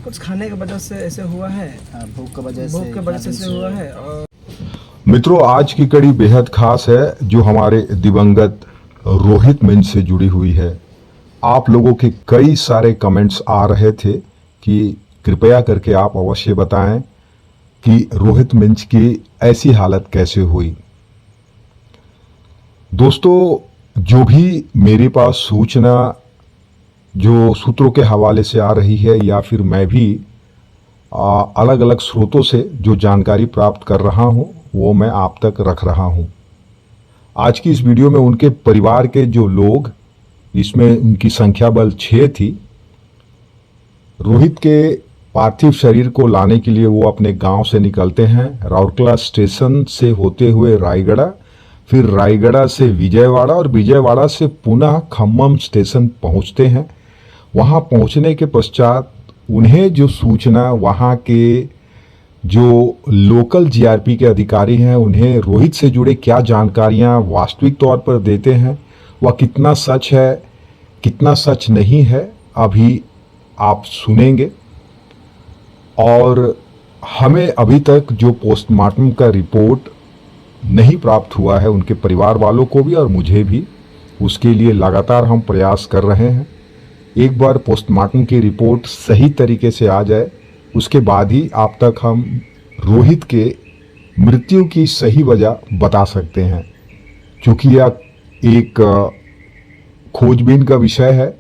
कुछ खाने की वजह से ऐसे हुआ है, भूख की वजह से हुआ है। और मित्रों, आज की कड़ी बेहद खास है जो हमारे दिवंगत रोहित मिंज से जुड़ी हुई है। आप लोगों के कई सारे कमेंट्स आ रहे थे कि कृपया करके आप अवश्य बताएं कि रोहित मिंज की ऐसी हालत कैसे हुई। दोस्तों, जो भी मेरे पास सूचना जो सूत्रों के हवाले से आ रही है या फिर मैं भी अलग अलग स्रोतों से जो जानकारी प्राप्त कर रहा हूं, वो मैं आप तक रख रहा हूं। आज की इस वीडियो में उनके परिवार के जो लोग, इसमें उनकी संख्या बल 6 थी, रोहित के पार्थिव शरीर को लाने के लिए वो अपने गांव से निकलते हैं। राउरकेला स्टेशन से होते हुए रायगढ़, फिर रायगढ़ से विजयवाड़ा और विजयवाड़ा से पुनः खम्मम स्टेशन पहुंचते हैं। वहां पहुंचने के पश्चात उन्हें जो सूचना वहां के जो लोकल जीआरपी के अधिकारी हैं, उन्हें रोहित से जुड़े क्या जानकारियां वास्तविक तौर पर देते हैं, वह कितना सच है कितना सच नहीं है, अभी आप सुनेंगे। और हमें अभी तक जो पोस्टमार्टम का रिपोर्ट नहीं प्राप्त हुआ है, उनके परिवार वालों को भी और मुझे भी, उसके लिए लगातार हम प्रयास कर रहे हैं। एक बार पोस्टमार्टम की रिपोर्ट सही तरीके से आ जाए, उसके बाद ही आप तक हम रोहित के मृत्यु की सही वजह बता सकते हैं। क्योंकि यह एक खोजबीन का विषय है,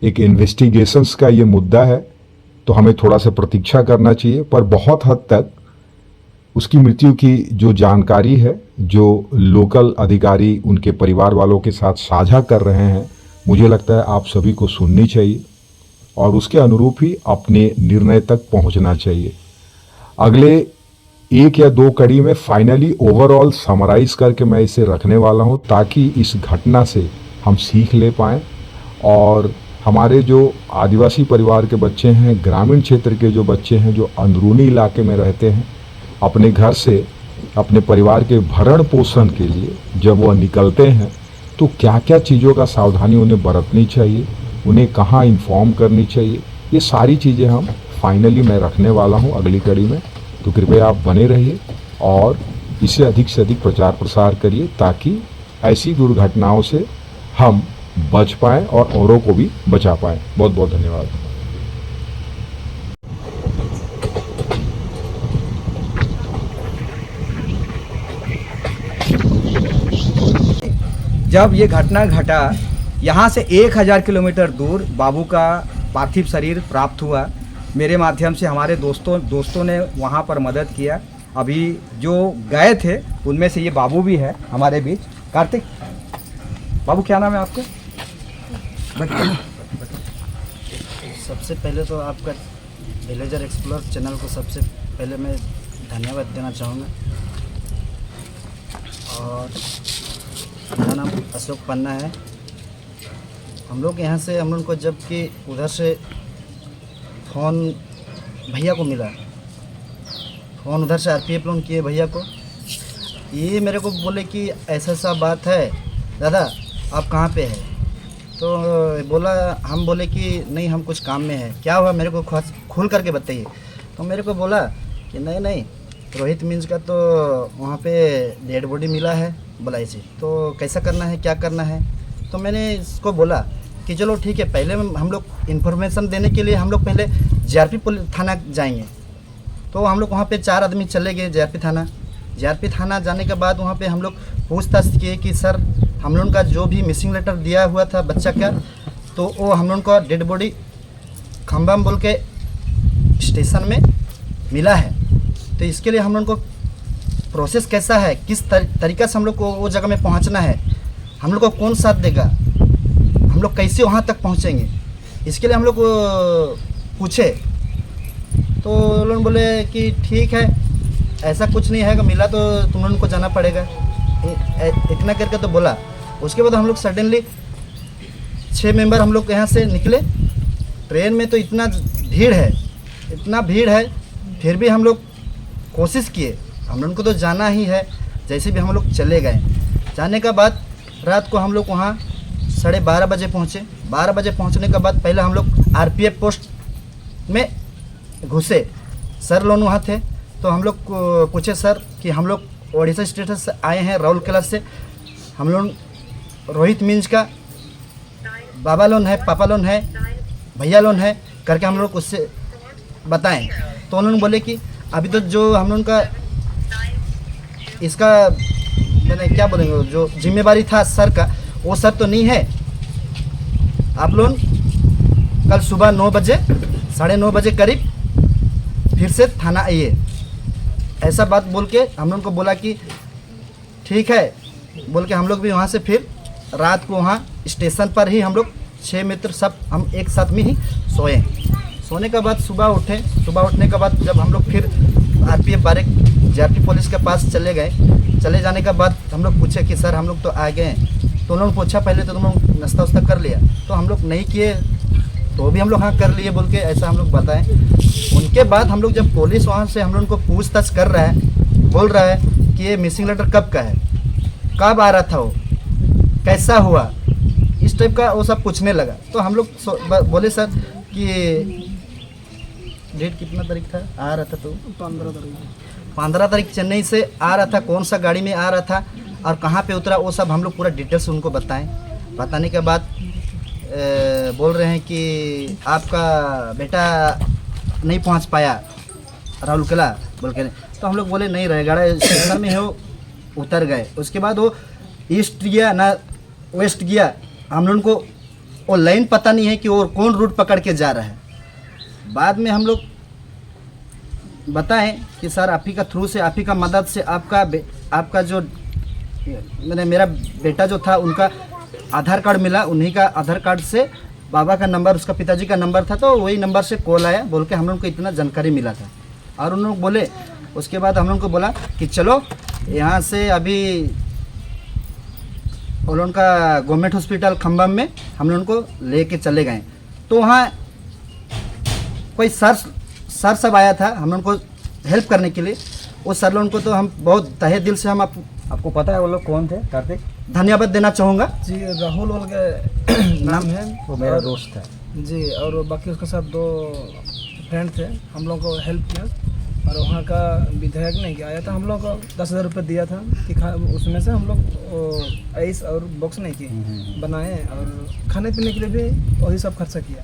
एक इन्वेस्टिगेशंस का ये मुद्दा है, तो हमें थोड़ा सा प्रतीक्षा करना चाहिए। पर बहुत हद तक उसकी मृत्यु की जो जानकारी है, जो लोकल अधिकारी उनके परिवार वालों के साथ साझा कर रहे हैं, मुझे लगता है आप सभी को सुननी चाहिए और उसके अनुरूप ही अपने निर्णय तक पहुंचना चाहिए। अगले 1 या 2 कड़ी में फाइनली ओवरऑल समराइज करके मैं इसे रखने वाला हूं, ताकि इस घटना से हम सीख ले पाएं और हमारे जो आदिवासी परिवार के बच्चे हैं, ग्रामीण क्षेत्र के जो बच्चे हैं, जो अंदरूनी इलाके में रहते हैं, अपने घर से अपने परिवार के भरण पोषण के लिए जब वह निकलते हैं तो क्या क्या चीज़ों का सावधानी उन्हें बरतनी चाहिए, उन्हें कहाँ इन्फॉर्म करनी चाहिए, ये सारी चीज़ें हम फाइनली मैं रखने वाला हूँ अगली कड़ी में। तो कृपया आप बने रहिए और इसे अधिक से अधिक प्रचार प्रसार करिए, ताकि ऐसी दुर्घटनाओं से हम बच पाएँ और औरों को भी बचा पाएँ। बहुत बहुत धन्यवाद। जब ये घटना घटा, यहाँ से 1000 किलोमीटर दूर बाबू का पार्थिव शरीर प्राप्त हुआ। मेरे माध्यम से हमारे दोस्तों ने वहाँ पर मदद किया। अभी जो गए थे उनमें से ये बाबू भी है हमारे बीच। कार्तिक बाबू, क्या नाम है आपका? सबसे पहले तो आपका विलेजर एक्सप्लोर चैनल को सबसे पहले मैं धन्यवाद देना चाहूँगा। और मेरा नाम अशोक पन्ना है। हम लोग यहाँ से, हम लोग को जब कि उधर से फ़ोन भैया को मिला, फ़ोन उधर से आरपीएफ लोन किए भैया को, ये मेरे को बोले कि ऐसा सा बात है दादा, आप कहाँ पे है? तो बोला, हम बोले कि नहीं, हम कुछ काम में है। क्या हुआ, मेरे को खुल करके बताइए। तो मेरे को बोला कि नहीं, रोहित मिंज का तो वहाँ पे डेड बॉडी मिला है बलाई से, तो कैसा करना है, क्या करना है? तो मैंने इसको बोला कि चलो ठीक है, पहले हम लोग इन्फॉर्मेशन देने के लिए हम लोग पहले जीआरपी थाना जाएंगे। तो हम लोग वहाँ पे 4 आदमी चले गए जीआरपी थाना जाने के बाद वहाँ पे हम लोग पूछताछ किए कि सर, हम लोगों का जो भी मिसिंग लेटर दिया हुआ था बच्चा का, तो वो हम लोगों का डेड बॉडी खम्बम बोल के स्टेशन में मिला है। तो इसके लिए हम लोगों को प्रोसेस कैसा है, किस तरीक़ा से हम लोग को वो जगह में पहुंचना है, हम लोग को कौन साथ देगा, हम लोग कैसे वहां तक पहुंचेंगे, इसके लिए हम लोग पूछे। तो लोग बोले कि ठीक है, ऐसा कुछ नहीं है, मिला तो तुम लोगों को जाना पड़ेगा, इतना करके तो बोला। उसके बाद हम लोग सडनली 6 मेंबर हम लोग यहाँ से निकले। ट्रेन में तो इतना भीड़ है, फिर भी हम लोग कोशिश किए, हम लोग को तो जाना ही है। जैसे भी हम लोग चले गए। जाने के बाद रात को हम लोग वहाँ 12:30 बजे पहुँचे। 12 बजे पहुँचने के बाद पहले हम लोग आरपीएफ पोस्ट में घुसे, सर लोग वहाँ थे। तो हम लोग को पूछे सर कि हम लोग ओडिशा स्टेट से आए हैं, राउरकेला से, हम लोग रोहित मीन्स का बाबा लोन है, पापा लोन है, भैया लोन है करके हम लोग उससे बताएं। तो उन्होंने बोले कि अभी तो जो हम लोग का इसका मैंने क्या बोलेंगे, जो जिम्मेवारी था सर का, वो सर तो नहीं है। आप लोग कल सुबह 9 बजे, 9:30 बजे करीब फिर से थाना आइए, ऐसा बात बोल के हम लोग को बोला कि ठीक है बोल के हम लोग भी वहाँ से फिर रात को वहाँ स्टेशन पर ही हम लोग 6 मित्र सब हम एक साथ में ही सोए। सोने के बाद सुबह उठे, सुबह उठने के बाद जब हम लोग फिर RPF बारेक JRP पुलिस के पास चले गए, चले जाने के बाद हम लोग पूछे कि सर हम लोग तो आ गए हैं। तो उन्होंने पूछा पहले तो तुम लोग नाश्ता वास्ता कर लिया, तो हम लोग नहीं किए, तो भी हम लोग हाँ कर लिए बोल के ऐसा हम लोग बताएं। उनके बाद हम लोग जब पुलिस वहाँ से हम लोग को पूछताछ कर रहा है, बोल रहा है कि ये मिसिंग लेटर कब का है, कब आ रहा था वो, कैसा हुआ, इस टाइप का वो सब पूछने लगा। तो हम लोग बोले सर कि डेट कितना तारीख था आ रहा था, तो 15 तारीख चेन्नई से आ रहा था, कौन सा गाड़ी में आ रहा था और कहाँ पे उतरा, वो सब हम लोग पूरा डिटेल्स उनको बताएं। बताने के बाद बोल रहे हैं कि आपका बेटा नहीं पहुंच पाया राउरकेला बोल के। तो हम लोग बोले नहीं रहेगा, स्टेशन में है वो, उतर गए। उसके बाद वो ईस्ट गया ना वेस्ट गया, हम लोग को वो लाइन पता नहीं है कि वो कौन रूट पकड़ के जा रहा है। बाद में हम लोग बताएं कि सर आप ही का थ्रू से, आप ही का मदद से आपका जो मैंने मेरा बेटा जो था उनका आधार कार्ड मिला, उन्हीं का आधार कार्ड से बाबा का नंबर, उसका पिताजी का नंबर था, तो वही नंबर से कॉल आया बोल के हम लोग को इतना जानकारी मिला था। और उन लोग बोले, उसके बाद हम लोग को बोला कि चलो यहाँ से अभी और उनका गवर्नमेंट हॉस्पिटल खम्बम में हम लोग को लेके चले गए। तो वहाँ कोई सर सब आया था हम लोग को हेल्प करने के लिए। उस सर लोगों को तो हम बहुत तहे दिल से हम आपको पता है वो लोग कौन थे कार्तिक? धन्यवाद देना चाहूँगा जी। राहुल बोल के नाम है, वो मेरा दोस्त है जी। और बाकी उसके साथ 2 फ्रेंड थे, हम लोग को हेल्प किया। और वहाँ का विधायक ने क्या आया था, हम लोग को 10,000 रुपये दिया था कि उसमें से हम लोग आइस और बॉक्स नहीं किए बनाए, और खाने पीने के लिए भी वही सब खर्चा किया।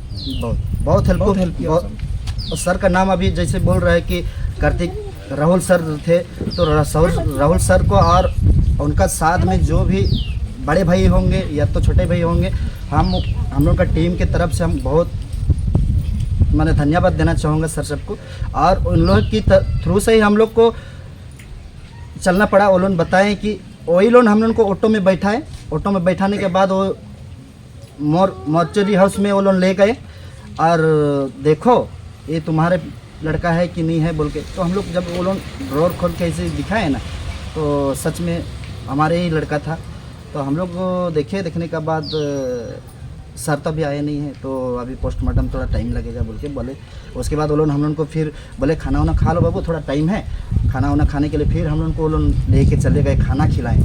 बहुत हेल्प किया। और सर का नाम अभी जैसे बोल रहा है कि कार्तिक राहुल सर थे, तो राहुल सर को और उनका साथ में जो भी बड़े भाई होंगे या तो छोटे भाई होंगे, हम लोग का टीम के तरफ से हम बहुत मैंने धन्यवाद देना चाहूँगा सर सबको। और उन लोग की थ्रू से ही हम लोग को चलना पड़ा। वो लोग बताएं कि वही लोग हम लोग को ऑटो में बैठाए, ऑटो में बैठाने के बाद वो मॉर्चरी हाउस में वो लोग ले गए और देखो ये तुम्हारे लड़का है कि नहीं है बोल के। तो हम लोग जब वो लोग ड्रॉर खोल के ऐसे दिखाए ना, तो सच में हमारे ही लड़का था। तो हम लोग देखने के बाद सर तो अभी आए नहीं है, तो अभी पोस्टमार्टम थोड़ा टाइम लगेगा बोल के बोले। उसके बाद वो लोग हम लोग को फिर बोले खाना वाना खा लो बाबू, थोड़ा टाइम है। खाना वाना खाने के लिए फिर हम लोग को वो लोग लेके चले गए, खाना खिलाएं।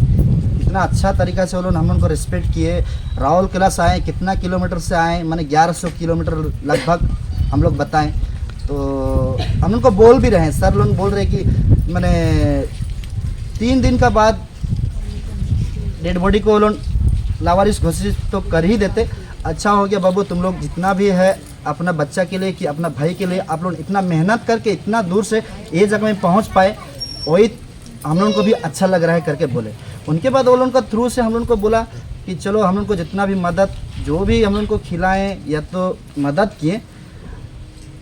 इतना अच्छा तरीक़ा से वो लोग हम लोग को रिस्पेक्ट किए। राउरकेला से आए, कितना किलोमीटर से आए, मैंने 1100 किलोमीटर लगभग हम लोग बताएं। तो हम उनको बोल भी रहे हैं, सर लोग बोल रहे कि मैंने 3 दिन का बाद डेड बॉडी को लोग लावारिस घोषित तो कर ही देते। अच्छा हो गया बाबू, तुम लोग जितना भी है अपना बच्चा के लिए कि अपना भाई के लिए आप लोग इतना मेहनत करके इतना दूर से ये जगह में पहुंच पाए, वही हम लोगों को भी अच्छा लग रहा है करके बोले। उनके बाद वो लोगों का थ्रू से हम लोगों को बोला कि चलो हम लोग को जितना भी मदद जो भी हम लोग को खिलाएं या तो मदद किए।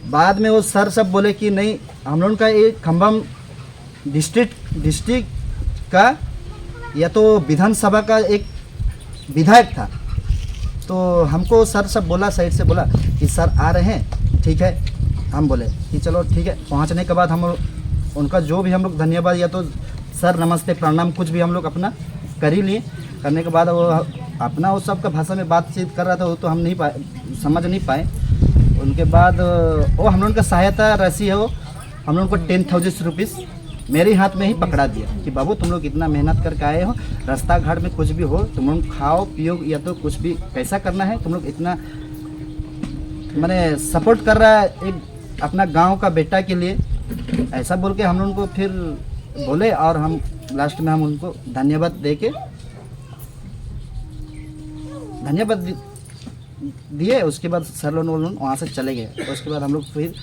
बाद में वो सर सब बोले कि नहीं, हम लोगों का ये खम्बम डिस्ट्रिक्ट का या तो विधानसभा का एक विधायक था। तो हमको सर सब बोला, साइड से बोला कि सर आ रहे हैं, ठीक है। हम बोले कि चलो ठीक है। पहुंचने के बाद हम उनका जो भी हम लोग धन्यवाद या तो सर नमस्ते प्रणाम कुछ भी हम लोग अपना कर ही लिए। करने के बाद वो अपना उस सब का भाषा में बातचीत कर रहा था, वो तो हम नहीं समझ नहीं पाए। उनके बाद वो हम लोग का सहायता राशि है, वो हम लोग को 10,000 रुपीज़ मेरे हाथ में ही पकड़ा दिया कि बाबू तुम लोग इतना मेहनत करके आए हो, रास्ता घाट में कुछ भी हो तुम लोग खाओ पियो या तो कुछ भी कैसा करना है, तुम लोग इतना मैंने सपोर्ट कर रहा है। एक अपना गांव का बेटा के लिए, ऐसा बोल के हम उनको फिर बोले और हम लास्ट में हम उनको धन्यवाद दे के दिए। उसके बाद सर लोग वहाँ से चले गए। उसके बाद हम लोग फिर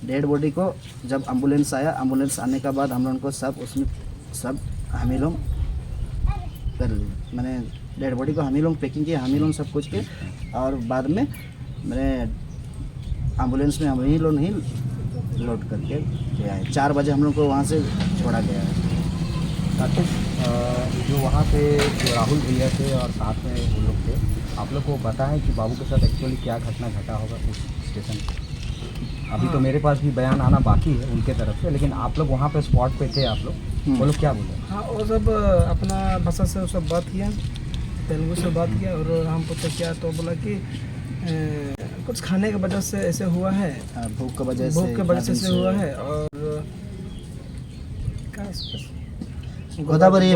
डेड बॉडी को जब एम्बुलेंस आया, एम्बुलेंस आने के बाद हम लोगों को सब उसमें सब हम ही लोग कर लिए, मैंने डेड बॉडी को हम ही लोग पैकिंग किया, हम ही लोग सब कुछ किए और बाद में मैंने एम्बुलेंस में हम ही लोग नहीं लोड करके ले आए। 4 बजे हम लोग को वहाँ से छोड़ा गया है। कार्तिक, जो वहाँ पे जो राहुल भैया थे और साथ में वो लोग थे, आप लोग को पता है कि बाबू के साथ एक्चुअली क्या घटना घटा होगा उस स्टेशन पे? अभी तो मेरे पास भी बयान आना बाकी है उनके तरफ से, लेकिन आप लोग वहाँ पे स्पॉट पे थे, आप लोग वो लोग क्या बोले? हाँ, वो सब अपना भाषा से वो सब बात किया, तेलुगु से बात किया और हम पूछे क्या, तो बोला कि कुछ खाने की वजह से ऐसे हुआ है, भूख की वजह से ऐसे हुआ है। और गोदावरी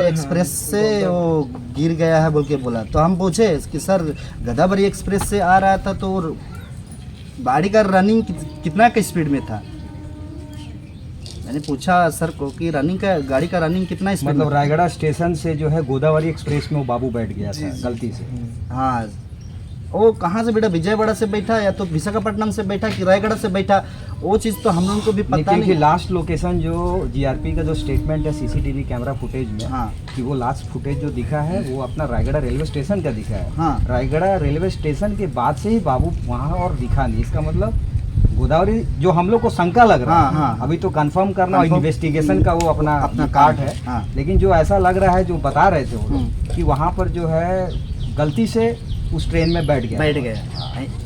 एक्सप्रेस से वो गिर गया है बोल के बोला। तो हम पूछे कि सर गोदावरी एक्सप्रेस से आ रहा था तो गाड़ी का रनिंग कितना का स्पीड में था? मैंने पूछा सर को कि गाड़ी का रनिंग कितना स्पीड मतलब रायगढ़ स्टेशन से जो है गोदावरी एक्सप्रेस में वो बाबू बैठ गया था गलती से? हाँ, वो कहाँ से बैठा, विजयवाड़ा से बैठा या तो विशाखापट्टनम से बैठा कि रायगढ़ से बैठा, वो चीज़ तो हम लोगों को भी पता नहीं। लास्ट लोकेशन जो जीआरपी का जो स्टेटमेंट है सीसीटीवी कैमरा फुटेज में, हाँ, कि वो लास्ट फुटेज जो दिखा है वो अपना रायगढ़ रेलवे स्टेशन का दिखा है। हाँ, रायगढ़ रेलवे स्टेशन के बाद से ही बाबू वहाँ और दिखा नहीं। इसका मतलब गोदावरी जो हम लोग को शंका लग रहा है, हाँ, अभी तो कंफर्म करना, इन्वेस्टिगेशन का वो अपना पार्ट है, हाँ, लेकिन जो ऐसा लग रहा है जो बता रहे थे वो लोग कि वहाँ पर जो है गलती से उस ट्रेन में बैठ गया,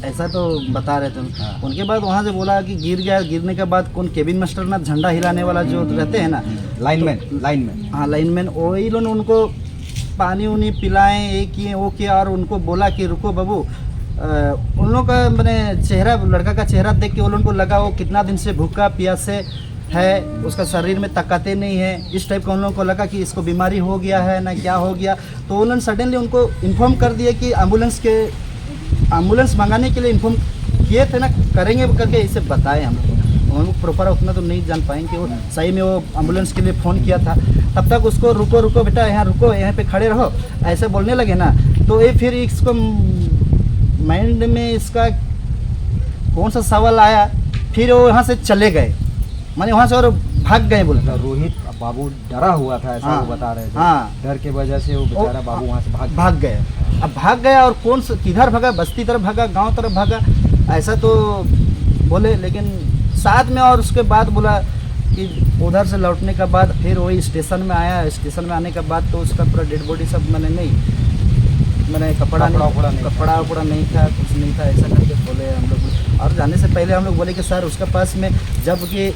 ऐसा तो बता रहे थे। उनके बाद वहाँ से बोला कि गिर गया, गिरने के बाद कौन केबिन मास्टर ना झंडा हिलाने वाला जो रहते हैं ना, लाइनमैन, हाँ लाइनमैन, वही लोग उनको पानी उनी पिलाएं, ये किए वो किया और उनको बोला कि रुको बाबू। उन लोगों का मैंने चेहरा, लड़का का चेहरा देख के उन लोगों को लगा वो कितना दिन से भूखा प्यासे है, उसका शरीर में ताकतें नहीं है, इस टाइप का उन लोगों को लगा कि इसको बीमारी हो गया है ना क्या हो गया। तो उन्होंने सडनली उनको इन्फॉर्म कर दिया कि एम्बुलेंस मंगाने के लिए इन्फॉर्म किए थे ना, करेंगे करके इसे बताए। हम लोग प्रॉपर उतना तो नहीं जान पाएंगे, वो सही में वो एम्बुलेंस के लिए फ़ोन किया था। तब तक उसको रुको बेटा, यहाँ रुको, यहाँ पे खड़े रहो, ऐसे बोलने लगे ना। तो ये फिर इसको माइंड में इसका कौन सा सवाल आया, फिर वो यहाँ से चले गए, माने वहाँ से और भाग गए बोले। रोहित बाबू डरा हुआ था ऐसा, वो बता रहे थे। हाँ, डर के वजह से वो बेचारा बाबू वहाँ से भाग गए। अब भाग गया और कौन सा किधर भागा, बस्ती तरफ भागा, गांव तरफ भागा, ऐसा तो बोले। लेकिन साथ में और उसके बाद बोला कि उधर से लौटने के बाद फिर वही स्टेशन में आया। स्टेशन में आने के बाद तो उसका पूरा डेड बॉडी सब मैंने कपड़ा उपड़ा नहीं था, कुछ नहीं था, ऐसा करके बोले हम लोग। और जाने से पहले हम लोग बोले कि सर उसके पास में जब कि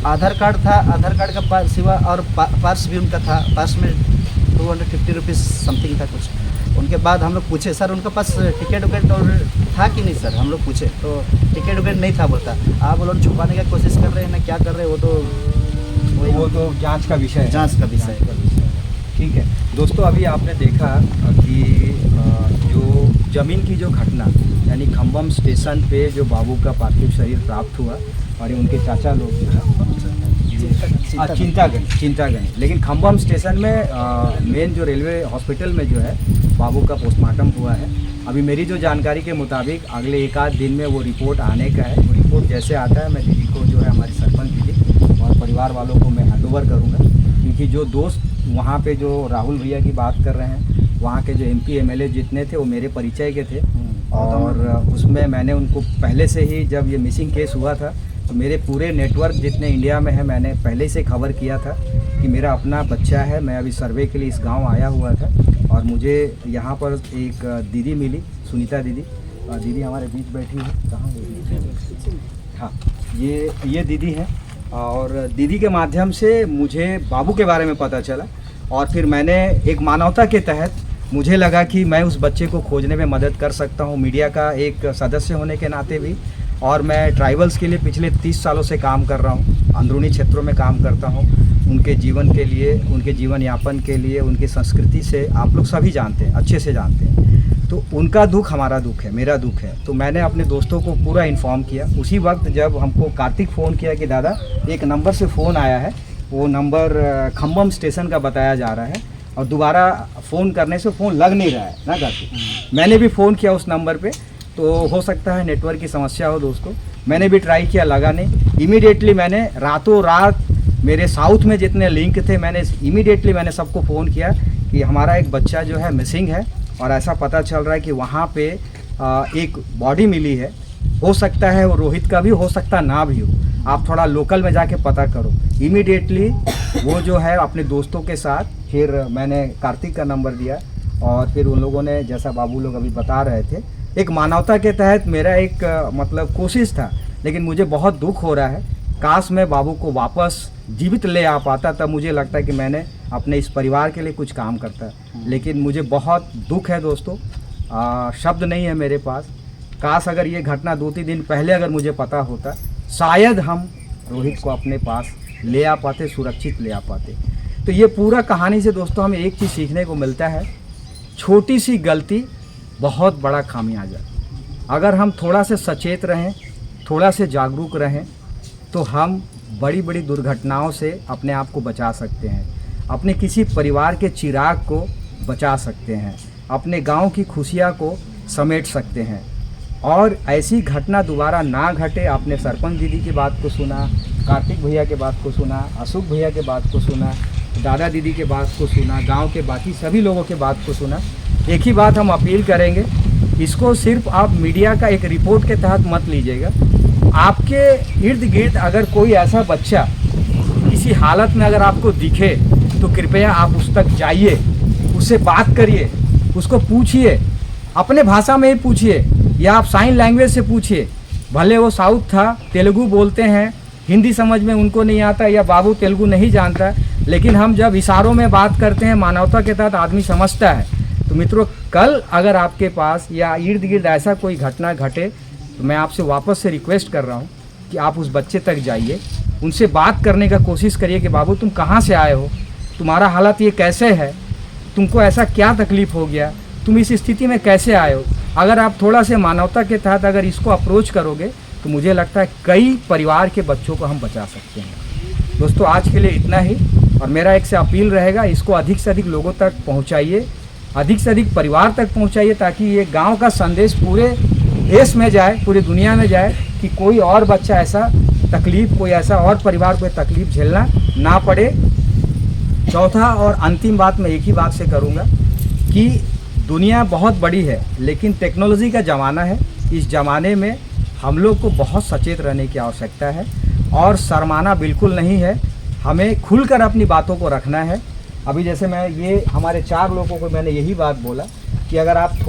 आधार कार्ड था, आधार कार्ड का पास सिवा और पर्स भी उनका था, पर्स में 250 रुपीज़ समथिंग था कुछ। उनके बाद हम लोग पूछे सर उनके पास टिकट विकेट और था कि नहीं सर, हम लोग पूछे तो टिकट विकेट नहीं था बोलता। आप वो लोग छुपाने की कोशिश कर रहे हैं ना, क्या कर रहे हैं, वो तो जांच का विषय है। ठीक है दोस्तों, अभी आपने देखा कि जो ज़मीन की जो घटना, यानी खम्बम स्टेशन पे जो बाबू का पार्थिव शरीर प्राप्त हुआ और उनके चाचा लोग चिंतागंज, लेकिन खम्बम स्टेशन में मेन जो रेलवे हॉस्पिटल में जो है बाबू का पोस्टमार्टम हुआ है। अभी मेरी जो जानकारी के मुताबिक अगले 1 आध दिन में वो रिपोर्ट आने का है। वो रिपोर्ट जैसे आता है मैं दीदी को जो है हमारी सरपंच दीदी और परिवार वालों को मैं हैंडओवर करूँगा, क्योंकि जो दोस्त वहाँ पे जो राहुल भैया की बात कर रहे हैं, वहाँ के जो MP MLA जितने थे वो मेरे परिचय के थे। और उसमें मैंने उनको पहले से ही, जब ये मिसिंग केस हुआ था तो मेरे पूरे नेटवर्क जितने इंडिया में है, मैंने पहले से खबर किया था कि मेरा अपना बच्चा है। मैं अभी सर्वे के लिए इस गांव आया हुआ था और मुझे यहाँ पर एक दीदी मिली, सुनीता दीदी। दीदी हमारे बीच बैठी है, कहाँ दीदी? हाँ, ये दीदी है। और दीदी के माध्यम से मुझे बाबू के बारे में पता चला और फिर मैंने एक मानवता के तहत मुझे लगा कि मैं उस बच्चे को खोजने में मदद कर सकता हूँ, मीडिया का एक सदस्य होने के नाते भी। और मैं ट्राइबल्स के लिए पिछले 30 सालों से काम कर रहा हूँ, अंदरूनी क्षेत्रों में काम करता हूँ, उनके जीवन के लिए, उनके जीवन यापन के लिए, उनकी संस्कृति से आप लोग सभी जानते हैं, अच्छे से जानते हैं। तो उनका दुख हमारा दुख है, मेरा दुख है। तो मैंने अपने दोस्तों को पूरा इन्फॉर्म किया। उसी वक्त जब हमको कार्तिक फ़ोन किया कि दादा एक नंबर से फ़ोन आया है, वो नंबर खम्बम स्टेशन का बताया जा रहा है और दोबारा फ़ोन करने से फ़ोन लग नहीं रहा है ना कार्तिक। मैंने भी फ़ोन किया उस नंबर पे, तो हो सकता है नेटवर्क की समस्या हो दोस्तों। मैंने भी ट्राई किया, लगा नहीं। इमीडिएटली मैंने रातों रात मेरे साउथ में जितने लिंक थे मैंने इमीडिएटली मैंने सबको फ़ोन किया कि हमारा एक बच्चा जो है मिसिंग है और ऐसा पता चल रहा है कि वहाँ पे एक बॉडी मिली है। हो सकता है वो रोहित का भी हो सकता ना भी हो, आप थोड़ा लोकल में जाके पता करो। इमीडिएटली वो जो है अपने दोस्तों के साथ, फिर मैंने कार्तिक का नंबर दिया और फिर उन लोगों ने, जैसा बाबू लोग अभी बता रहे थे, एक मानवता के तहत मेरा एक मतलब कोशिश था। लेकिन मुझे बहुत दुख हो रहा है, काश मैं बाबू को वापस जीवित ले आ पाता, तब मुझे लगता है कि मैंने अपने इस परिवार के लिए कुछ काम करता। लेकिन मुझे बहुत दुख है दोस्तों, शब्द नहीं है मेरे पास। काश अगर ये घटना 2-3 दिन पहले अगर मुझे पता होता, शायद हम रोहित को अपने पास ले आ पाते, सुरक्षित ले आ पाते। तो ये पूरा कहानी से दोस्तों हमें एक चीज़ सीखने को मिलता है, छोटी सी गलती बहुत बड़ा खामियाजा। अगर हम थोड़ा से सचेत रहें, थोड़ा से जागरूक रहें, तो हम बड़ी बड़ी दुर्घटनाओं से अपने आप को बचा सकते हैं, अपने किसी परिवार के चिराग को बचा सकते हैं, अपने गांव की खुशियां को समेट सकते हैं। और ऐसी घटना दोबारा ना घटे। आपने सरपंच दीदी की बात को सुना, कार्तिक भैया के बात को सुना, अशोक भैया के बात को सुना, दादा दीदी के बात को सुना, गांव के बाकी सभी लोगों के बात को सुना। एक ही बात हम अपील करेंगे, इसको सिर्फ आप मीडिया का एक रिपोर्ट के तहत मत लीजिएगा। आपके इर्द गिर्द अगर कोई ऐसा बच्चा किसी हालत में अगर आपको दिखे तो कृपया आप उस तक जाइए, उससे बात करिए, उसको पूछिए, अपने भाषा में ही पूछिए या आप साइन लैंग्वेज से पूछिए। भले वो साउथ था, तेलुगु बोलते हैं, हिंदी समझ में उनको नहीं आता या बाबू तेलुगु नहीं जानता, लेकिन हम जब इशारों में बात करते हैं, मानवता के तहत आदमी समझता है। तो मित्रों, कल अगर आपके पास या इर्द गिर्द ऐसा कोई घटना घटे तो मैं आपसे वापस से रिक्वेस्ट कर रहा हूँ कि आप उस बच्चे तक जाइए, उनसे बात करने का कोशिश करिए कि बाबू तुम कहाँ से आए हो, तुम्हारा हालत ये कैसे है, तुमको ऐसा क्या तकलीफ़ हो गया, तुम इस स्थिति में कैसे आए हो। अगर आप थोड़ा से मानवता के तहत अगर इसको अप्रोच करोगे तो मुझे लगता है कई परिवार के बच्चों को हम बचा सकते हैं। दोस्तों, आज के लिए इतना ही, और मेरा एक से अपील रहेगा, इसको अधिक से अधिक लोगों तक पहुँचाइए, अधिक से अधिक परिवार तक पहुँचाइए, ताकि ये गाँव का संदेश पूरे देश में जाए, पूरी दुनिया में जाए कि कोई और बच्चा ऐसा तकलीफ़, कोई ऐसा और परिवार को तकलीफ़ झेलना ना पड़े। चौथा और अंतिम बात मैं एक ही बात से करूँगा कि दुनिया बहुत बड़ी है, लेकिन टेक्नोलॉजी का ज़माना है। इस ज़माने में हम लोग को बहुत सचेत रहने की आवश्यकता है और शर्माना बिल्कुल नहीं है, हमें खुलकर अपनी बातों को रखना है। अभी जैसे मैं ये हमारे 4 लोगों को मैंने यही बात बोला कि अगर आप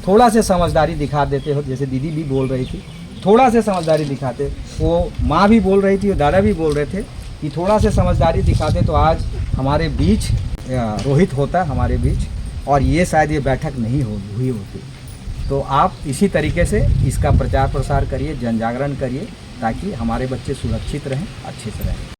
थोड़ा से समझदारी दिखा देते हो, जैसे दीदी भी बोल रही थी, थोड़ा से समझदारी दिखाते, वो माँ भी बोल रही थी और दादा भी बोल रहे थे कि थोड़ा से समझदारी दिखाते तो आज हमारे बीच रोहित होता हमारे बीच, और ये शायद ये बैठक नहीं हुई होती। तो आप इसी तरीके से इसका प्रचार प्रसार करिए, जन जागरण करिए, ताकि हमारे बच्चे सुरक्षित रहें, अच्छे से रहें।